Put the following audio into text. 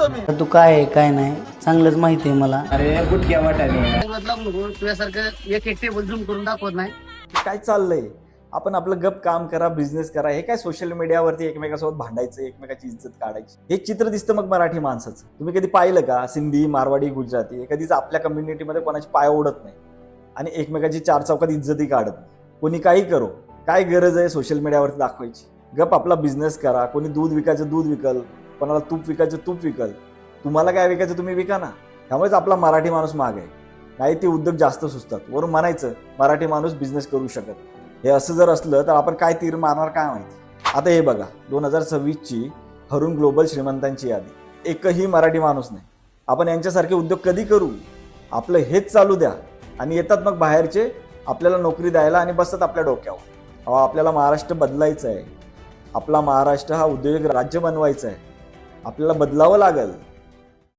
बोलतो मी. तू काय आहे काय नाही चांगलंच माहिती आहे मला. अरे गुटक्या वाटाने तुझ्यासारखं एक टेबल झूम करून दाखवत नाही. काय चाललंय? आपण आपलं गप काम करा, बिझनेस करा. हे काय सोशल मीडियावरती एकमेकांसोबत भांडायचं, एकमेकाची इज्जत काढायची, हे चित्र दिसतं मग मराठी माणसाचं. तुम्ही कधी पाहिलं का? सिंधी, मारवाडी, गुजराती कधीच आपल्या कम्युनिटीमध्ये कोणाची पाय ओढत नाही आणि एकमेकाची चार चौकात इज्जतही काढत नाही. कोणी काही करो, काय गरज आहे सोशल मीडियावरती दाखवायची? गप आपला बिझनेस करा. कोणी दूध विकायचं दूध विकल, कोणाला तूप विकायचं तूप विकल. तुम्हाला काय विकायचं तुम्ही विका ना. त्यामुळेच आपला मराठी माणूस माग आहे. नाही ते उद्योग जास्त सुचतात. वरून म्हणायचं मराठी माणूस बिझनेस करू शकत. हे असं जर असलं तर आपण काय तीर मारणार काय माहिती. आता हे बघा 2026ची हरून ग्लोबल श्रीमंतांची यादी. एकही मराठी माणूस नाही. आपण यांच्यासारखे उद्योग कधी करू? आपलं हेच चालू द्या आणि येतात मग बाहेरचे आपल्याला नोकरी द्यायला आणि बसतात आपल्या डोक्यावर. आपल्याला महाराष्ट्र बदलायचं आहे. आपला महाराष्ट्र हा उद्योजक राज्य बनवायचा आहे. आपल्याला बदलावं लागेल.